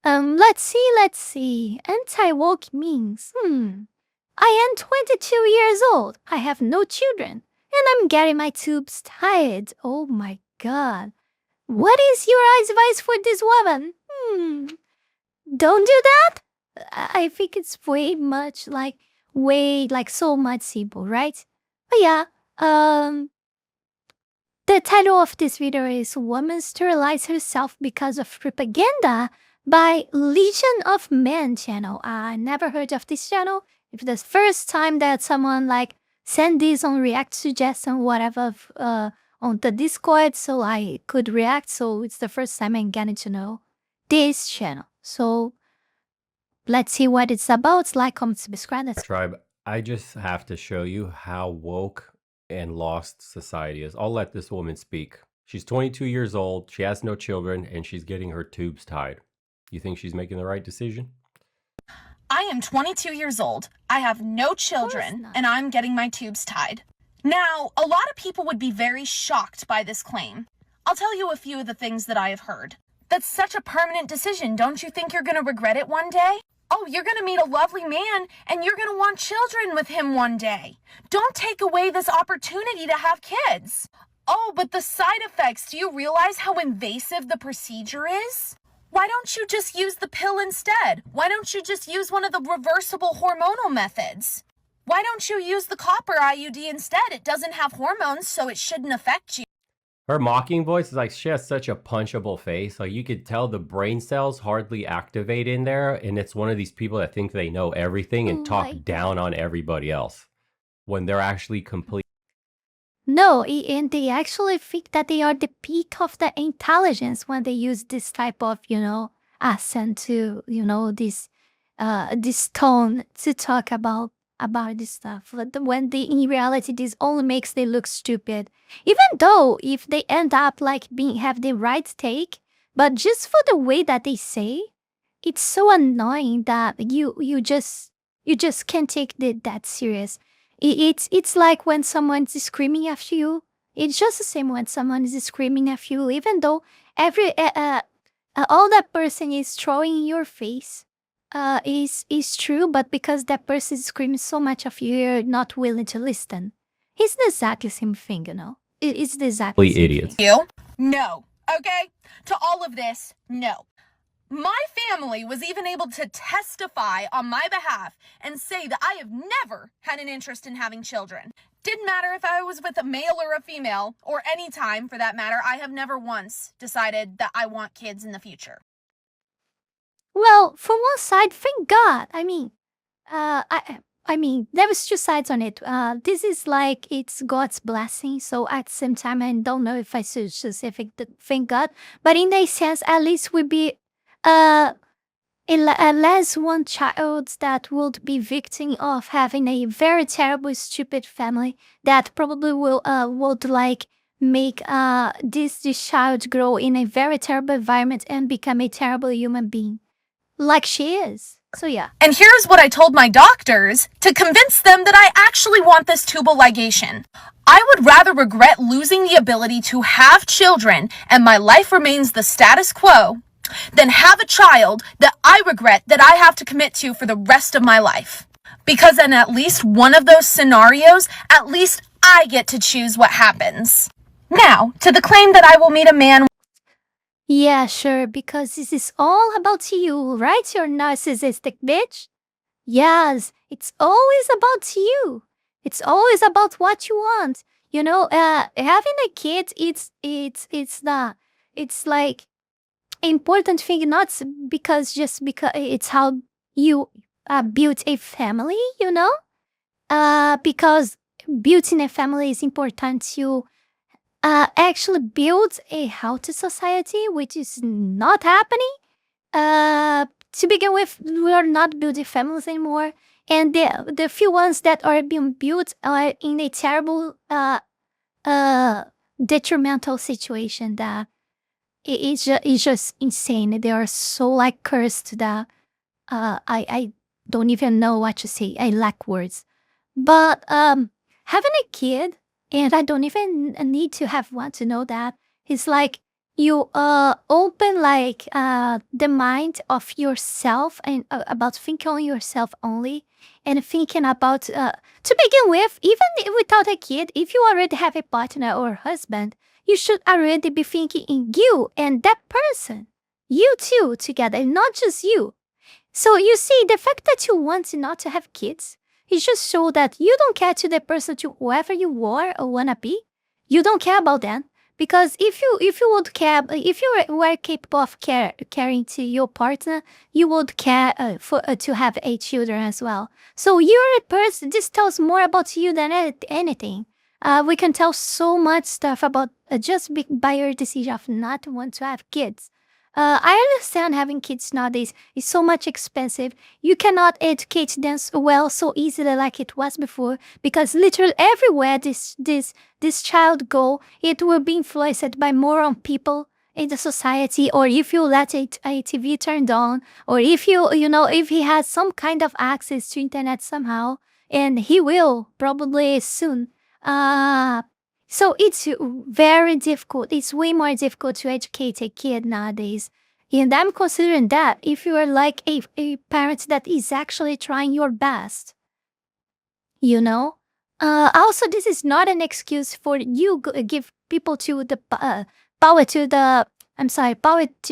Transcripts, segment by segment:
Let's see. Anti-woke means, I am 22 years old. I have no children. And I'm getting my tubes tied. Oh my god. What is your advice for this woman? Don't do that? I think it's way so much simple, right? But yeah, the title of this video is Woman Sterilize Herself Because of Propaganda by Legion of Men channel. I never heard of this channel. If the first time that someone send this on React suggestion, whatever, on the Discord, so I could react. So it's the first time I'm getting to know this channel. So let's see what it's about. Like, comment, subscribe. Tribe, I just have to show you how woke and lost society is. I'll let this woman speak. She's 22 years old. She has no children, and she's getting her tubes tied. You think she's making the right decision? I am 22 years old. I have no children, and I'm getting my tubes tied. Now, a lot of people would be very shocked by this claim. I'll tell you a few of the things that I have heard. That's such a permanent decision. Don't you think you're going to regret it one day? Oh, you're going to meet a lovely man, and you're going to want children with him one day. Don't take away this opportunity to have kids. Oh, but the side effects, do you realize how invasive the procedure is? Why don't you just use the pill instead? Why don't you just use one of the reversible hormonal methods? Why don't you use the copper IUD instead? It doesn't have hormones, so it shouldn't affect you. Her mocking voice is like she has such a punchable face. Like you could tell the brain cells hardly activate in there. And it's one of these people that think they know everything and talk down on everybody else when they're actually complete. No, and they actually think that they are the peak of the intelligence when they use this type of, accent to, this tone to talk about this stuff. But when in reality, this only makes they look stupid. Even though if they end up have the right take, but just for the way that they say, it's so annoying that you just can't take that serious. It's like when someone's screaming after you. It's just the same when someone is screaming at you, even though all that person is throwing in your face is true, but because that person is screaming so much of you, you're not willing to listen. It's the exactly same thing, It's the exactly same idiots. thing. You? No. Okay? To all of this, no. My family was even able to testify on my behalf and say that I have never had an interest in having children. Didn't matter if I was with a male or a female, or any time for that matter, I have never once decided that I want kids in the future. Well, from one side, thank God. I mean, there was two sides on it. This is it's God's blessing. So at the same time, I don't know if I should specific thank God, but in a sense, at least we be less one child that would be victim of having a very terrible, stupid family that probably would make this child grow in a very terrible environment and become a terrible human being, like she is. So yeah. And here's what I told my doctors to convince them that I actually want this tubal ligation. I would rather regret losing the ability to have children and my life remains the status quo than have a child that I regret that I have to commit to for the rest of my life. Because in at least one of those scenarios, at least I get to choose what happens. Now, to the claim that I will meet a man. Yeah, sure, because this is all about you, right, you narcissistic bitch? Yes, it's always about you. It's always about what you want. Having a kid, it's important thing, not because it's how you build a family, because building a family is important to actually build a healthy society, which is not happening. To begin with, we are not building families anymore, and the few ones that are being built are in a terrible, detrimental situation that it's just insane. They are so cursed that I don't even know what to say. I lack words. But having a kid, and I don't even need to have one to know that, it's you open like the mind of yourself and about thinking on yourself only and thinking about to begin with, even without a kid, if you already have a partner or husband, you should already be thinking in you and that person, you two together, not just you. So you see, the fact that you want not to have kids, it just shows that you don't care to the person, to whoever you are or wanna be. You don't care about them. Because if you would care, if you were capable of caring to your partner, you would care for to have 8 children as well. So you're a person. This tells more about you than anything. We can tell so much stuff about just by your decision of not want to have kids. I understand having kids nowadays is so much expensive. You cannot educate them well so easily like it was before, because literally everywhere this child go, it will be influenced by moral people in the society, or if you let a TV turned on, or if if he has some kind of access to internet somehow, and he will probably soon. So it's very difficult. It's way more difficult to educate a kid nowadays. And I'm considering that if you are like a parent that is actually trying your best, Also, this is not an excuse for you give people to the power to the. I'm sorry,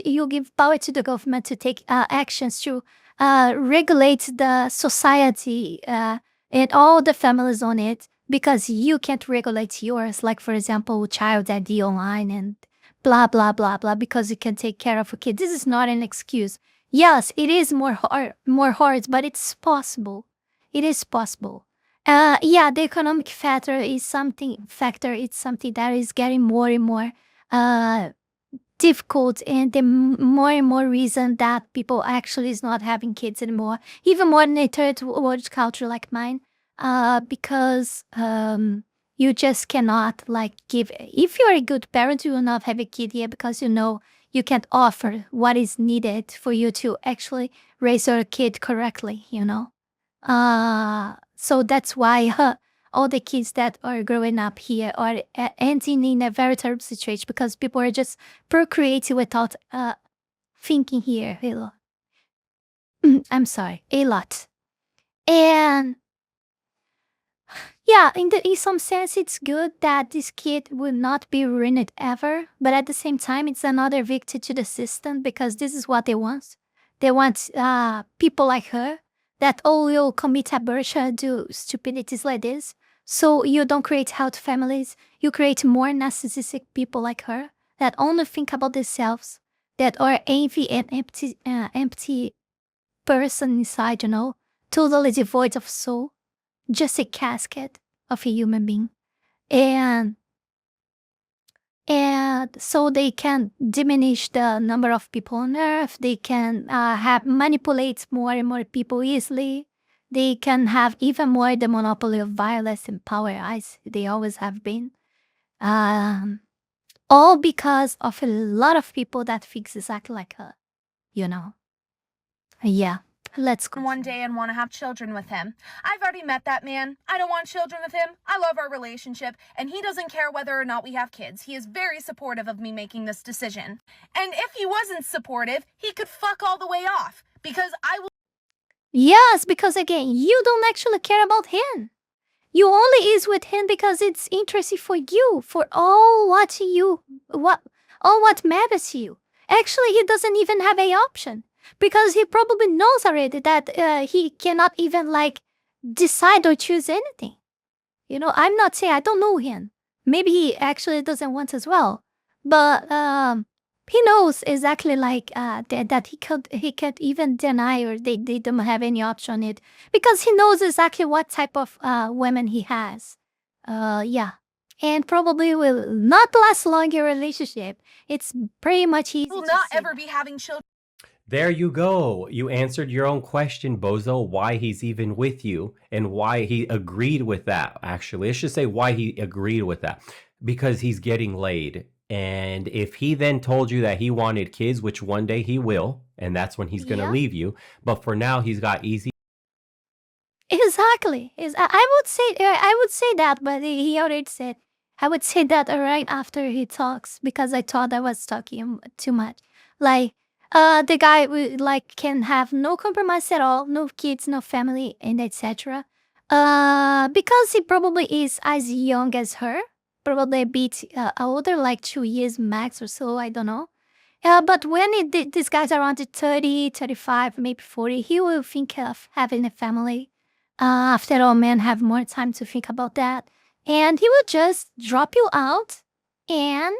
you give power to the government to take actions to regulate the society and all the families on it, because you can't regulate yours, like, for example, child ID online and blah, blah, blah, blah, because you can take care of a kid. This is not an excuse. Yes, it is more hard, but it's possible. It is possible. The economic factor is something that is getting more and more difficult, and the more and more reason that people actually is not having kids anymore, even more in a third world culture like mine. Because you just cannot give. If you're a good parent, you will not have a kid here because you can't offer what is needed for you to actually raise your kid correctly. So that's why all the kids that are growing up here are ending in a very terrible situation, because people are just procreating without thinking here. I'm sorry, a lot. And yeah, in some sense, it's good that this kid will not be ruined ever. But at the same time, it's another victim to the system, because this is what they want. They want people like her that will commit abortion, do stupidities like this. So you don't create healthy families. You create more narcissistic people like her that only think about themselves, that are envy and empty person inside, totally devoid of soul. Just a casket of a human being. And so they can diminish the number of people on Earth. They can manipulate more and more people easily. They can have even more the monopoly of violence and power, as they always have been. All because of a lot of people that thinks exactly like her, Yeah. Let's go. One day and want to have children with him. I've already met that man. I don't want children with him. I love our relationship, and he doesn't care whether or not we have kids. He is very supportive of me making this decision. And if he wasn't supportive, he could fuck all the way off, because I will. Yes, because again, you don't actually care about him. You only is with him because it's interesting for you, for all what matters to you. Actually, he doesn't even have a option, because he probably knows already that he cannot even decide or choose anything. I'm not saying I don't know him. Maybe he actually doesn't want as well, but he knows exactly that he can't even deny, or they don't have any option on it, because he knows exactly what type of women he has. And probably will not last long in a relationship. It's pretty much easy. Will not ever be having children. There you go. You answered your own question, Bozo, why he's even with you and why he agreed with that. Actually, I should say why he agreed with that. Because he's getting laid. And if he then told you that he wanted kids, which one day he will, and that's when he's going to leave you. But for now, he's got easy. Exactly. I would say that, but he already said I would say that right after he talks because I thought I was talking too much. Like, the guy can have no compromise at all, no kids, no family, and etc. Because he probably is as young as her, probably a bit older, like 2 years max or so. I don't know. But when this guy's around 30, 35, maybe 40, he will think of having a family. After all, men have more time to think about that. And he will just drop you out and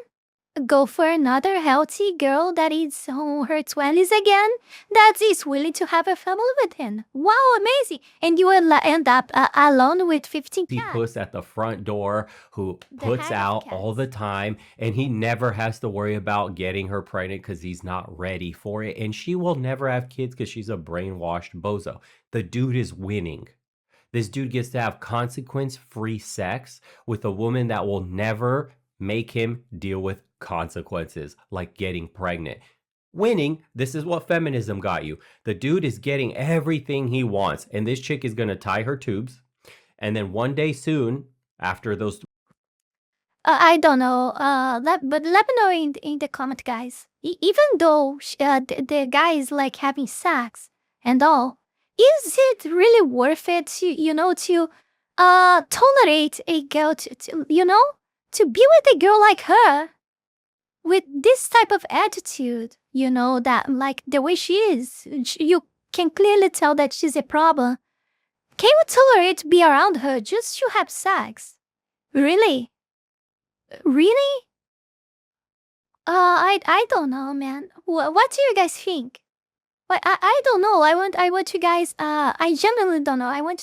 go for another healthy girl that is on her 20s again, that is willing to have a family with him. Wow, amazing. And you will end up alone with 15 He cats. puts at the front door who The puts head of out cats. all the time, and he never has to worry about getting her pregnant because he's not ready for it. And she will never have kids because she's a brainwashed bozo. The dude is winning. This dude gets to have consequence-free sex with a woman that will never make him deal with consequences, like getting pregnant. Winning, this is what feminism got you. The dude is getting everything he wants, and this chick is going to tie her tubes. And then one day soon, after those... I don't know, but let me know in the comment, guys. Even though the guy is like having sex and all, is it really worth it to tolerate a girl to be with a girl like her with this type of attitude, that like the way she is, you can clearly tell that she's a problem. Can you tolerate to be around her just to have sex? Really? Really? I don't know, man. What do you guys think? I don't know. I want you guys. I genuinely don't know. I want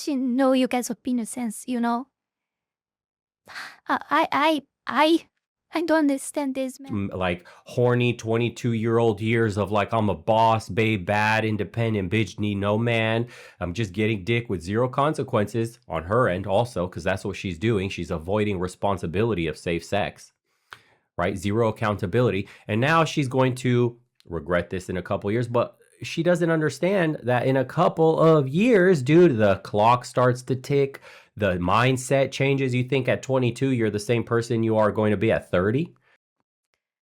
to know you guys' opinion since I don't understand this, man. Like horny 22-year-old years of like, I'm a boss, babe, bad, independent bitch, need no man. I'm just getting dick with zero consequences on her end also, because that's what she's doing. She's avoiding responsibility of safe sex, right? Zero accountability. And now she's going to regret this in a couple years, but she doesn't understand that in a couple of years, dude, the clock starts to tick. The mindset changes. You think at 22, you're the same person you are going to be at 30?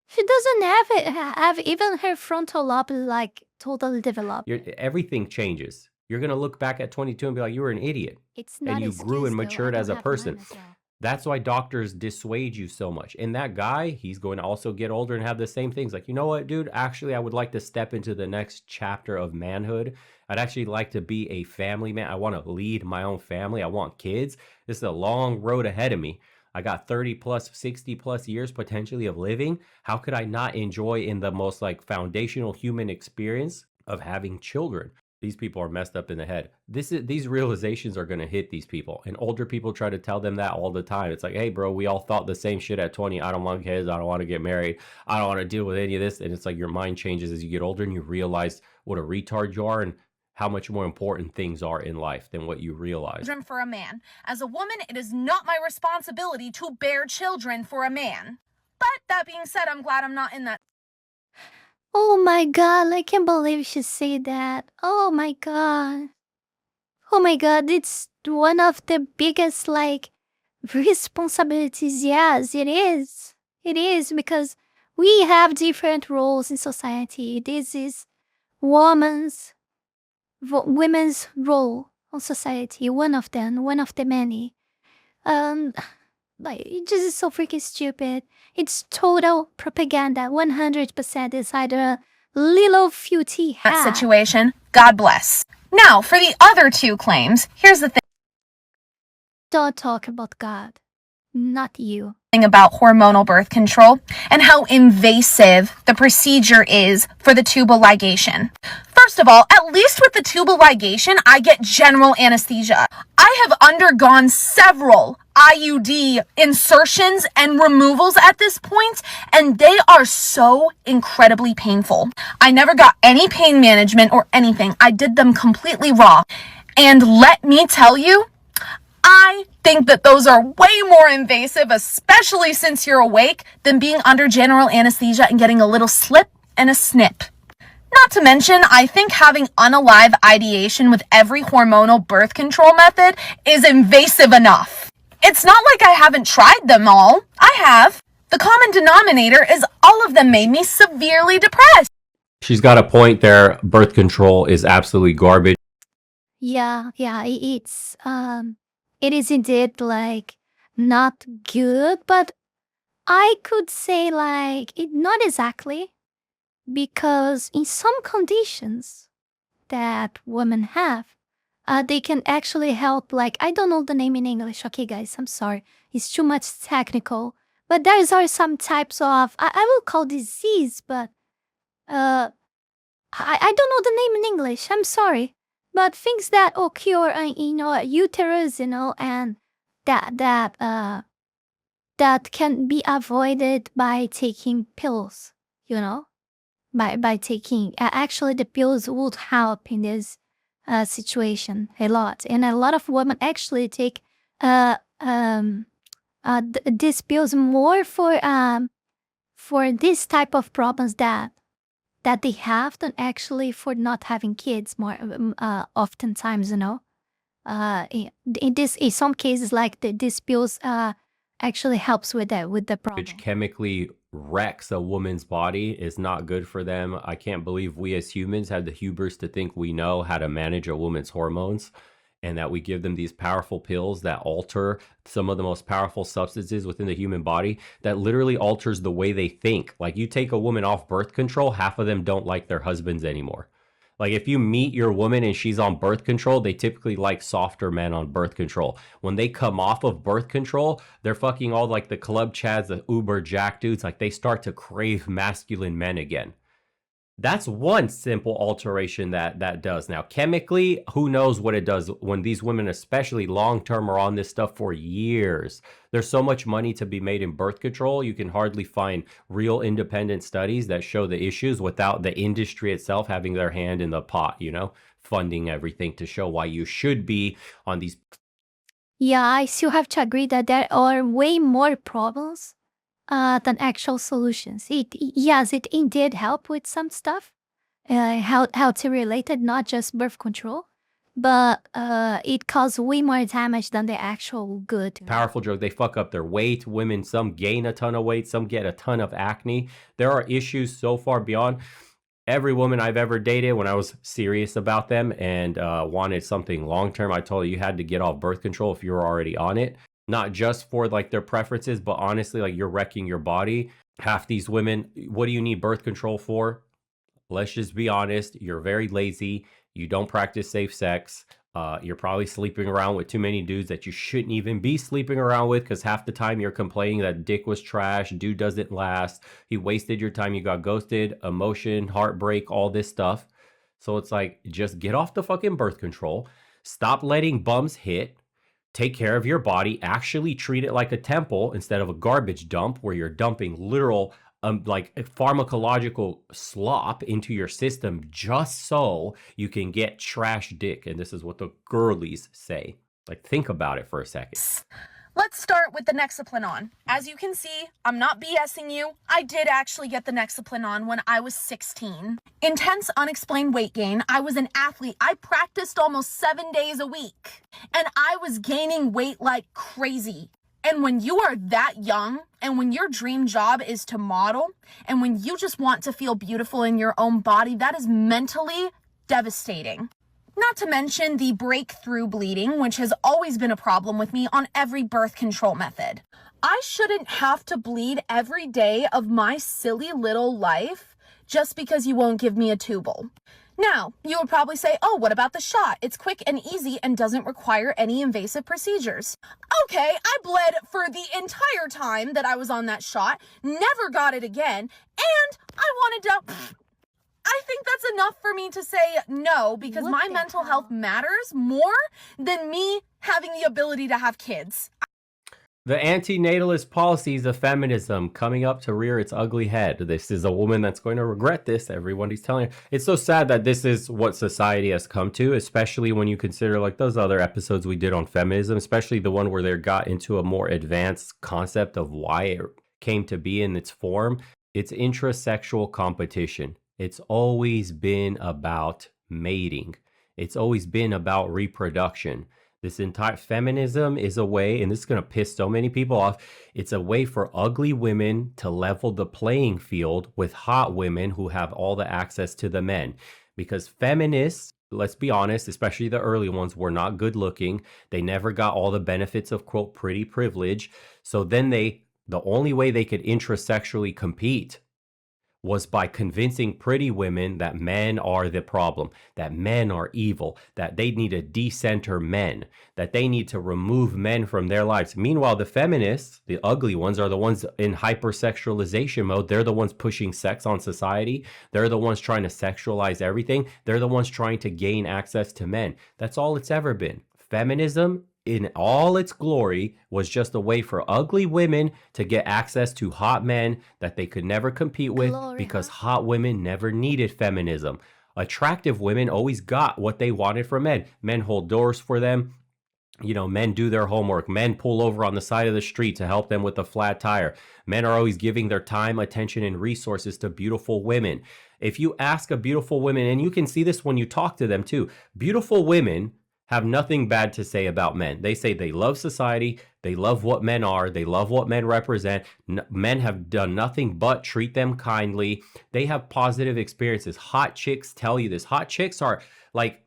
She doesn't have even her frontal lobe like totally developed. Everything changes. You're going to look back at 22 and be like, you were an idiot. It's not and you grew and matured as a person. Well. That's why doctors dissuade you so much. And that guy, he's going to also get older and have the same things. Like, you know what, dude? Actually, I would like to step into the next chapter of manhood. I'd actually like to be a family man. I want to lead my own family. I want kids. This is a long road ahead of me. I got 30 plus, 60 plus years potentially of living. How could I not enjoy in the most like foundational human experience of having children? These people are messed up in the head. These realizations are going to hit these people. And older people try to tell them that all the time. It's like, hey, bro, we all thought the same shit at 20. I don't want kids. I don't want to get married. I don't want to deal with any of this. And it's like your mind changes as you get older and you realize what a retard you are and how much more important things are in life than what you realize. Children for a man. As a woman, it is not my responsibility to bear children for a man. But that being said, I'm glad I'm not in that. Oh my god, I can't believe she said that. Oh my god. Oh my god, it's one of the biggest, responsibilities. Yes, it is. It is, because we have different roles in society. This is women's role on society. One of them, one of the many. It just is so freaking stupid. It's total propaganda. 100% is either a little futy hat. That situation. God bless. Now, for the other two claims, here's the Don't talk about God. Not you. thing about hormonal birth control and how invasive the procedure is for the tubal ligation. First of all, at least with the tubal ligation, I get general anesthesia. I have undergone several IUD insertions and removals at this point, and they are so incredibly painful. I never got any pain management or anything. I did them completely raw. And let me tell you, I think that those are way more invasive, especially since you're awake, than being under general anesthesia and getting a little slip and a snip. Not to mention, I think having unalive ideation with every hormonal birth control method is invasive enough. It's not like I haven't tried them all. I have. The common denominator is all of them made me severely depressed. She's got a point there. Birth control is absolutely garbage. Yeah, it is indeed like not good, but I could say like it not exactly, because in some conditions that women have, they can actually help. Like, I don't know the name in English. Okay, guys, I'm sorry. It's too much technical. But there are some types of, I will call disease, but I don't know the name in English. I'm sorry. But things that occur in uterus, and that can be avoided by taking pills, by taking, actually the pills would help in this situation a lot. And a lot of women actually take these pills more for this type of problems that they have than actually for not having kids more oftentimes, in some cases, like these pills actually helps with the problem. Which chemically wrecks a woman's body, is not good for them. I can't believe we as humans had the hubris to think we know how to manage a woman's hormones, and that we give them these powerful pills that alter some of the most powerful substances within the human body, that literally alters the way they think. Like, you take a woman off birth control, half of them don't like their husbands anymore. Like, if you meet your woman and she's on birth control, they typically like softer men on birth control. When they come off of birth control, they're fucking all like the club chads, the uber jack dudes. Like, they start to crave masculine men again. That's one simple alteration that does. Now, chemically, who knows what it does when these women, especially long-term, are on this stuff for years. There's so much money to be made in birth control. You can hardly find real independent studies that show the issues without the industry itself having their hand in the pot, funding everything to show why you should be on these. Yeah, I still have to agree that there are way more problems than actual solutions. It indeed help with some stuff, health related, not just birth control, but it causes way more damage than the actual good. Powerful drug. They fuck up their weight. Women, some gain a ton of weight, some get a ton of acne. There are issues so far beyond. Every woman I've ever dated, when I was serious about them and wanted something long term, I told you had to get off birth control if you were already on it. Not just for like their preferences, but honestly, like, you're wrecking your body. Half these women, what do you need birth control for? Let's just be honest. You're very lazy. You don't practice safe sex. You're probably sleeping around with too many dudes that you shouldn't even be sleeping around with, because half the time you're complaining that dick was trash, dude doesn't last, he wasted your time, you got ghosted, emotion, heartbreak, all this stuff. So it's like, just get off the fucking birth control. Stop letting bums hit. Take care of your body. Actually treat it like a temple instead of a garbage dump where you're dumping literal like pharmacological slop into your system just so you can get trash dick. And this is what the girlies say. Like, think about it for a second. Let's start with the Nexaplanon. As you can see, I'm not BSing you. I did actually get the Nexaplanon when I was 16. Intense unexplained weight gain. I was an athlete. I practiced almost 7 days a week. And I was gaining weight like crazy. And when you are that young, and when your dream job is to model, and when you just want to feel beautiful in your own body, that is mentally devastating. Not to mention the breakthrough bleeding, which has always been a problem with me on every birth control method. I shouldn't have to bleed every day of my silly little life just because you won't give me a tubal. Now, you would probably say, oh, what about the shot? It's quick and easy and doesn't require any invasive procedures. Okay, I bled for the entire time that I was on that shot, never got it again, and I wanted to... I think that's enough for me to say no, because my mental health matters more than me having the ability to have kids. The anti-natalist policies of feminism coming up to rear its ugly head. This is a woman that's going to regret this. Everybody's telling her. It's so sad that this is what society has come to, especially when you consider like those other episodes we did on feminism, especially the one where they got into a more advanced concept of why it came to be in its form. It's intrasexual competition. It's always been about mating. It's always been about reproduction. This entire feminism is a way, and this is going to piss so many people off. It's a way for ugly women to level the playing field with hot women who have all the access to the men. Because feminists, let's be honest, especially the early ones, were not good looking. They never got all the benefits of, quote, pretty privilege. So then the only way they could intrasexually compete was by convincing pretty women that men are the problem, that men are evil, that they need to decenter men, that they need to remove men from their lives. Meanwhile, the feminists, the ugly ones, are the ones in hypersexualization mode. They're the ones pushing sex on society. They're the ones trying to sexualize everything. They're the ones trying to gain access to men. That's all it's ever been. Feminism in all its glory was just a way for ugly women to get access to hot men that they could never compete with because hot women never needed feminism. Attractive women always got what they wanted from men. Men hold doors for them. You know, men do their homework. Men pull over on the side of the street to help them with a flat tire. Men are always giving their time, attention, and resources to beautiful women. If you ask a beautiful woman, and you can see this when you talk to them too, beautiful women have nothing bad to say about men. They say they love society, they love what men are, they love what men represent. Men have done nothing but treat them kindly. They have positive experiences. Hot chicks tell you this. Hot chicks are, like,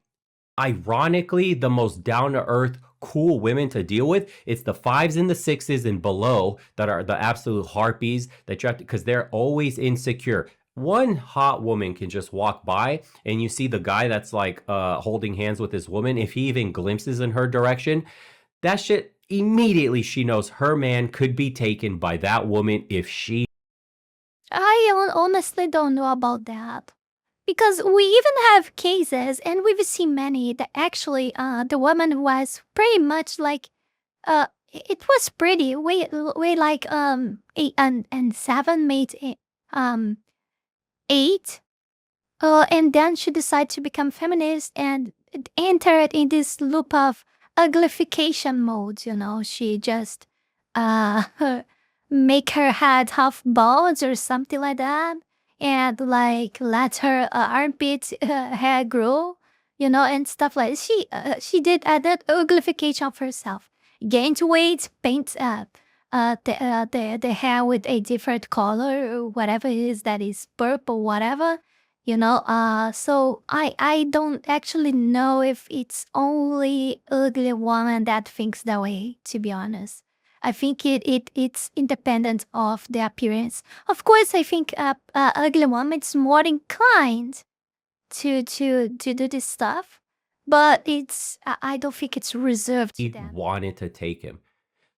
ironically the most down-to-earth, cool women to deal with. It's the 5s and the 6s and below that are the absolute harpies that you have to, because they're always insecure. One hot woman can just walk by and you see the guy that's like holding hands with this woman. If he even glimpses in her direction, that shit, immediately she knows her man could be taken by that woman if she... I honestly don't know about that. Because we even have cases, and we've seen many, that actually the woman was pretty much like, it was pretty, way like 8 and 7 made 8, and then she decided to become feminist and entered in this loop of uglification mode. You know, she just make her head half bald or something like that, and like let her armpit hair grow, you know, and stuff like that. She did that uglification of herself, gained weight, paint the hair with a different color or whatever it is, that is purple, whatever, you know. So I don't actually know if it's only ugly woman that thinks that way, to be honest. I think it's independent of the appearance. Of course, I think ugly woman is more inclined to do this stuff, but I don't think it's reserved to them. He wanted to take him.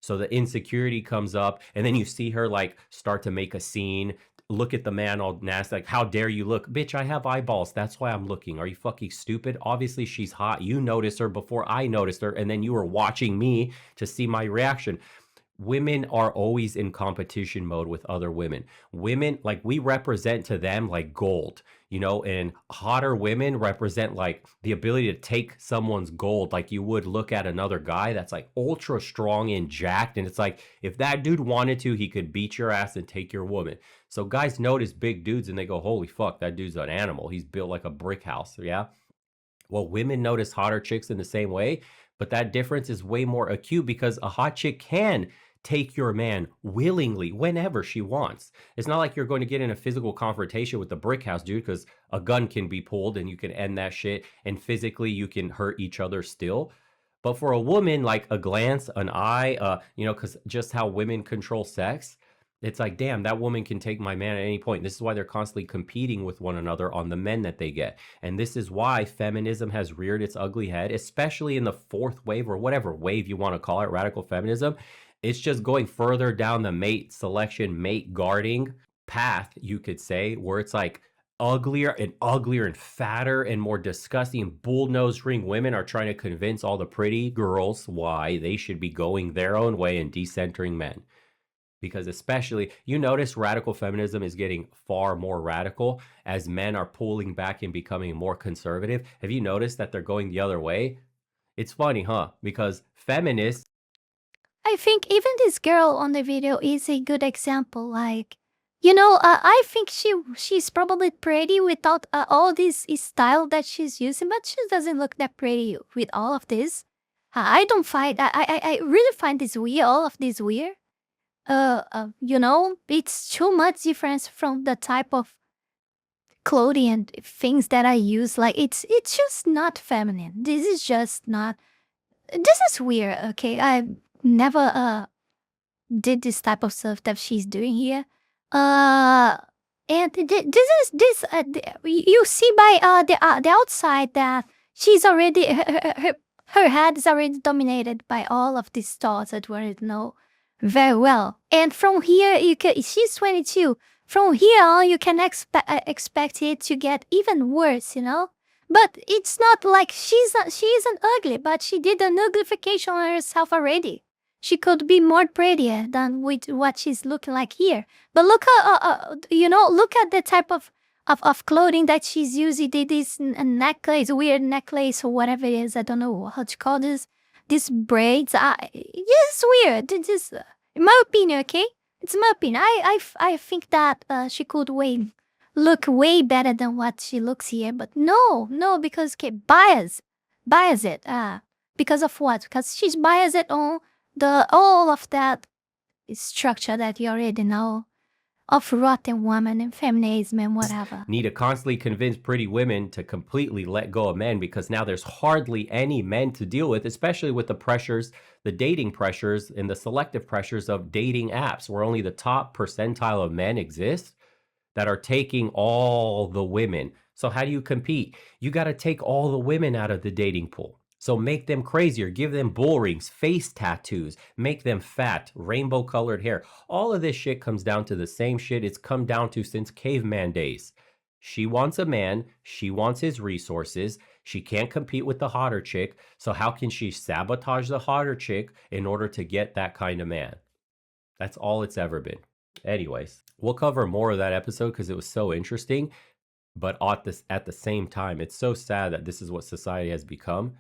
So the insecurity comes up, and then you see her like start to make a scene, look at the man all nasty, like, how dare you look? Bitch, I have eyeballs. That's why I'm looking. Are you fucking stupid? Obviously, she's hot. You noticed her before I noticed her, and then you were watching me to see my reaction. Women are always in competition mode with other women. Women, like, we represent to them like gold, you know, and hotter women represent like the ability to take someone's gold. Like, you would look at another guy that's like ultra strong and jacked, and it's like, if that dude wanted to, he could beat your ass and take your woman. So guys notice big dudes and they go, holy fuck, that dude's an animal. He's built like a brick house. Yeah. Well, women notice hotter chicks in the same way, but that difference is way more acute because a hot chick can take your man willingly whenever she wants. It's not like you're going to get in a physical confrontation with the brick house dude, because a gun can be pulled and you can end that shit, and physically you can hurt each other still. But for a woman, like a glance, an eye, you know, because just how women control sex, it's like, damn, that woman can take my man at any point. This is why they're constantly competing with one another on the men that they get. And this is why feminism has reared its ugly head, especially in the fourth wave, or whatever wave you want to call it, radical feminism. It's just going further down the mate selection, mate guarding path, you could say, where it's like uglier and fatter and more disgusting. Bull-nosed ring women are trying to convince all the pretty girls why they should be going their own way and decentering men. Because especially, you notice radical feminism is getting far more radical as men are pulling back and becoming more conservative. Have you noticed that they're going the other way? It's funny, huh? Because feminists... I think even this girl on the video is a good example. Like, you know, I think she's probably pretty without all this style that she's using, but she doesn't look that pretty with all of this. I don't find. I really find this weird. All of this weird. It's too much difference from the type of clothing and things that I use. Like it's just not feminine. This is just not. This is weird. Okay, I never did this type of stuff that she's doing here. And you see by the outside that she's already her head is already dominated by all of these thoughts that we know very well. And from here, she's 22. From here on, you can expect it to get even worse, But it's not like she isn't ugly, but she did an uglification on herself already. She could be more prettier than with what she's looking like here. But look look at the type of clothing that she's using. This necklace, weird necklace or whatever it is. I don't know how to call this. These braids. It's weird. It's in my opinion, okay? It's my opinion. I think that she could look way better than what she looks here. But no, because bias it. Because of what? Because she's biased on all of that structure that you already know of rotten woman and feminism and whatever. Need to constantly convince pretty women to completely let go of men because now there's hardly any men to deal with, especially with the pressures, the dating pressures and the selective pressures of dating apps where only the top percentile of men exist that are taking all the women. So how do you compete? You got to take all the women out of the dating pool. So make them crazier, give them bull rings, face tattoos, make them fat, rainbow colored hair. All of this shit comes down to the same shit it's come down to since caveman days. She wants a man, she wants his resources, she can't compete with the hotter chick, so how can she sabotage the hotter chick in order to get that kind of man? That's all it's ever been. Anyways, we'll cover more of that episode because it was so interesting, but at the same time, it's so sad that this is what society has become.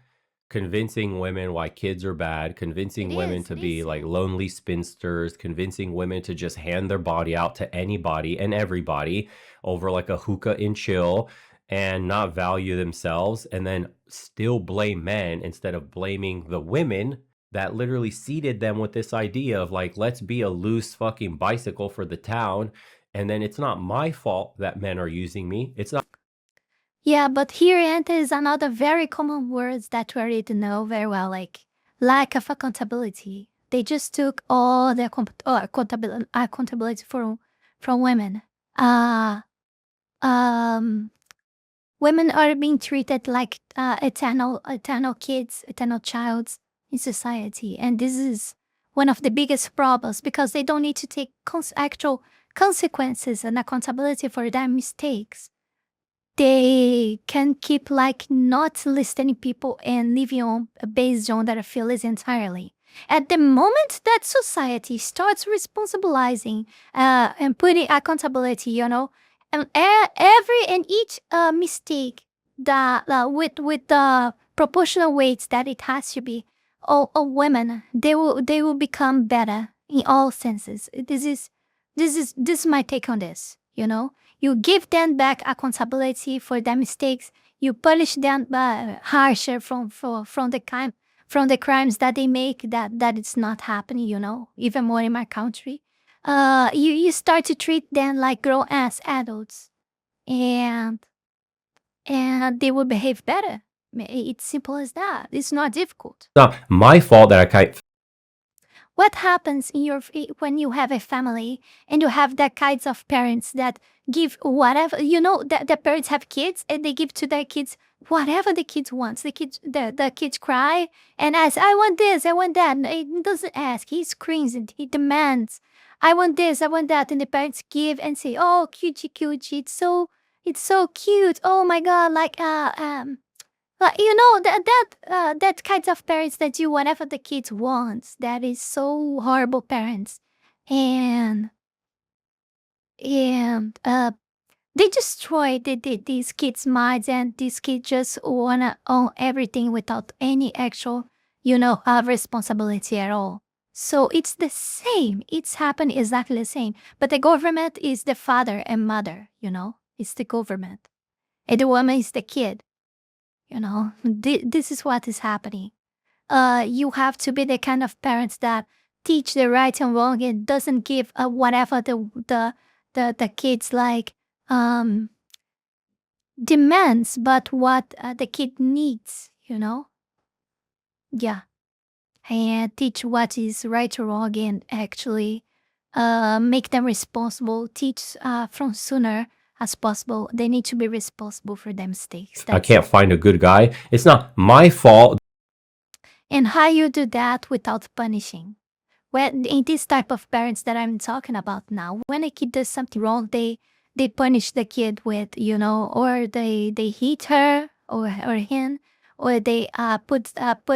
Convincing women why kids are bad, convincing women to be like lonely spinsters, convincing women to just hand their body out to anybody and everybody over like a hookah and chill and not value themselves, and then still blame men instead of blaming the women that literally seeded them with this idea of like, let's be a loose fucking bicycle for the town. And then it's not my fault that men are using me. It's not. Yeah, but here enters another very common words that we already know very well, like lack of accountability. They just took all the accountability from women. Women are being treated like eternal kids, eternal childs in society, and this is one of the biggest problems because they don't need to take actual consequences and accountability for their mistakes. They can keep like not listening people and living on based on their feelings entirely. At the moment that society starts responsibilizing and putting accountability, and every and each mistake that with the proportional weights that it has to be, all women they will become better in all senses. This is my take on this. You give them back accountability for their mistakes. You punish them harsher from the crimes that they make. That it's not happening. Even more in my country. You start to treat them like grown-ass adults, and they will behave better. It's simple as that. It's not difficult. It's not my fault that I can't. What happens when you have a family and you have that kinds of parents that give whatever, that the parents have kids and they give to their kids whatever the kids want. The kids cry and ask, I want this, I want that. And he doesn't ask, he screams and he demands, I want this, I want that. And the parents give and say, oh, cutesy, it's so cute. Oh my God, like, that kinds of parents that do whatever the kids want. That is so horrible parents. And they destroy these kids' minds, and these kids just wanna own everything without any actual, responsibility at all. So it's the same. It's happened exactly the same. But the government is the father and mother, It's the government. And the woman is the kid. This is what is happening. you have to be the kind of parents that teach the right and wrong and doesn't give whatever the kids like demands, but what the kid needs, you know? Yeah. And teach what is right or wrong and actually make them responsible. Teach from sooner as possible. They need to be responsible for their mistakes. I can't find a good guy. It's not my fault. And how you do that without punishing. When in this type of parents that I'm talking about now, when a kid does something wrong, they punish the kid with, you know, or they hit her or him, or they put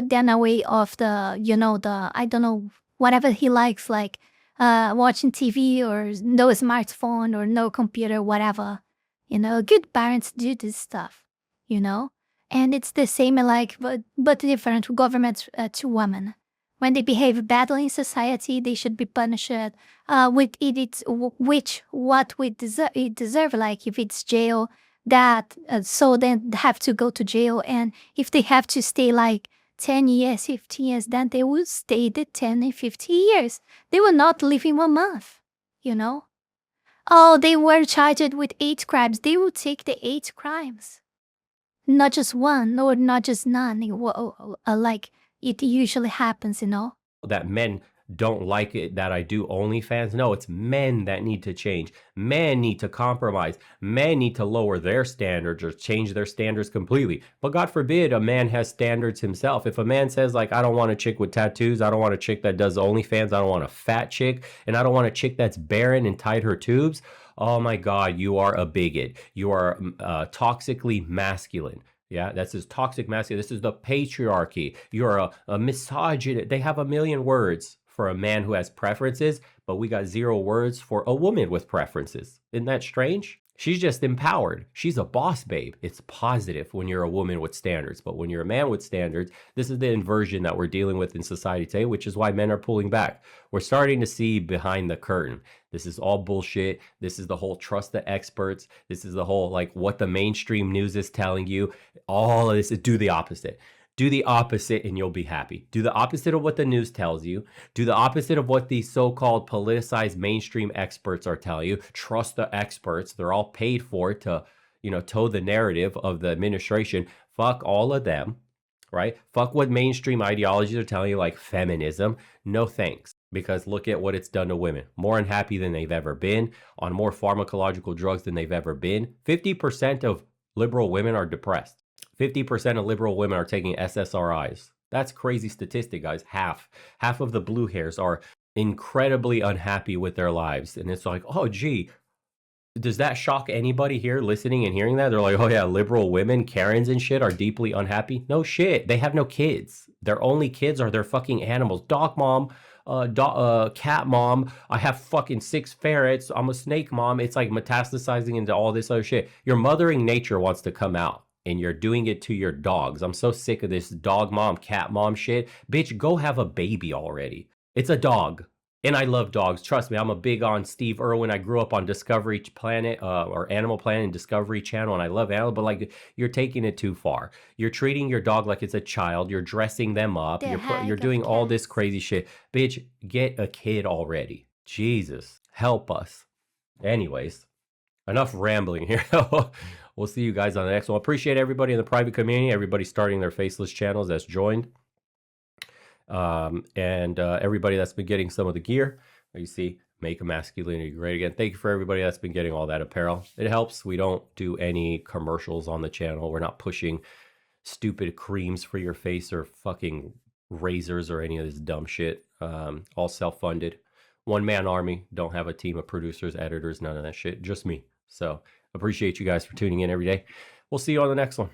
them away of the, you know, the, I don't know, whatever he likes, like watching TV or no smartphone or no computer, whatever. You know, good parents do this stuff, you know? And it's the same, like, but different government to women. When they behave badly in society, they should be punished with what we deserve. Like if it's jail, that so then have to go to jail, and if they have to stay like 10 years, 15 years, then they will stay the 10 and 50 years. They will not live in 1 month, you know? Oh, they were charged with 8 crimes. They will take the 8 crimes. Not just one, or not just none, like it usually happens, you know? That men don't like it that I do OnlyFans. No, it's men that need to change. Men need to compromise. Men need to lower their standards or change their standards completely. But God forbid a man has standards himself. If a man says, like, I don't want a chick with tattoos, I don't want a chick that does OnlyFans, I don't want a fat chick, and I don't want a chick that's barren and tied her tubes, oh my God, you are a bigot. You are toxically masculine. Yeah, that's his toxic masculine. This is the patriarchy. You're a misogynist. They have a million words for a man who has preferences, but we got 0 words for a woman with preferences. Isn't that strange? She's just empowered. She's a boss babe. It's positive when you're a woman with standards. But when you're a man with standards, this is the inversion that we're dealing with in society today, which is why men are pulling back. We're starting to see behind the curtain. This is all bullshit. This is the whole trust the experts. This is the whole, like, what the mainstream news is telling you. All of this is do the opposite. Do the opposite and you'll be happy. Do the opposite of what the news tells you. Do the opposite of what these so-called politicized mainstream experts are telling you. Trust the experts. They're all paid for to, you know, toe the narrative of the administration. Fuck all of them, right? Fuck what mainstream ideologies are telling you, like feminism. No thanks. Because look at what it's done to women. More unhappy than they've ever been, on more pharmacological drugs than they've ever been. 50% of liberal women are depressed. 50% of liberal women are taking SSRIs. That's crazy statistic, guys. Half of the blue hairs are incredibly unhappy with their lives. And it's like, oh, gee, does that shock anybody here listening and hearing that? They're like, oh yeah, liberal women, Karens and shit are deeply unhappy. No shit. They have no kids. Their only kids are their fucking animals. Dog mom, cat mom, I have fucking 6 ferrets, I'm a snake mom. It's like metastasizing into all this other shit. Your mothering nature wants to come out. And you're doing it to your dogs. I'm so sick of this dog mom, cat mom shit. Bitch, go have a baby already. It's a dog. And I love dogs. Trust me, I'm a big on Steve Irwin. I grew up on Discovery Planet or Animal Planet and Discovery Channel, and I love animals, but like you're taking it too far. You're treating your dog like it's a child. You're dressing them up. You're doing all this crazy shit. Bitch, get a kid already. Jesus, help us. Anyways, enough rambling here. We'll see you guys on the next one. Appreciate everybody in the private community, everybody starting their faceless channels that's joined. And everybody that's been getting some of the gear. You see, make masculinity great again. Thank you for everybody that's been getting all that apparel. It helps. We don't do any commercials on the channel. We're not pushing stupid creams for your face or fucking razors or any of this dumb shit. All self-funded. One-man army. Don't have a team of producers, editors, none of that shit. Just me. So appreciate you guys for tuning in every day. We'll see you on the next one.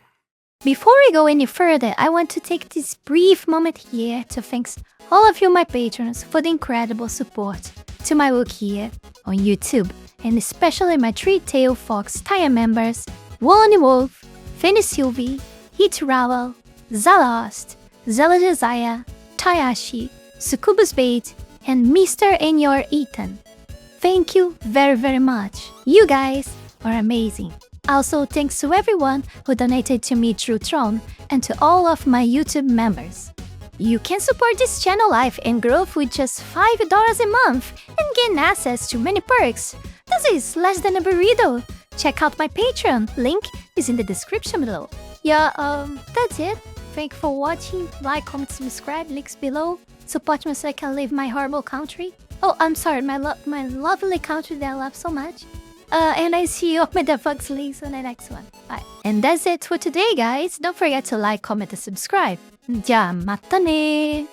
Before we go any further, I want to take this brief moment here to thank all of you, my patrons, for the incredible support to my work here on YouTube, and especially my Three-Tailed Fox tier members, Wally Wolf, Fenny Sylvy, Heath Rowell, Zalost, Zalost, Taiashi, SuccubusBait, and Mr. and your Eaton. Thank you very, very much. You guys are amazing. Also, thanks to everyone who donated to me through Tron and to all of my YouTube members. You can support this channel life and growth with just $5 a month and gain access to many perks. This is less than a burrito. Check out my Patreon, link is in the description below. Yeah, that's it. Thank you for watching, like, comment, subscribe, links below. Support me so I can leave my horrible country. Oh, I'm sorry, my lovely country that I love so much. And I see you on the Fox links on the next one. Bye. And that's it for today, guys. Don't forget to like, comment, and subscribe. じゃあ、またね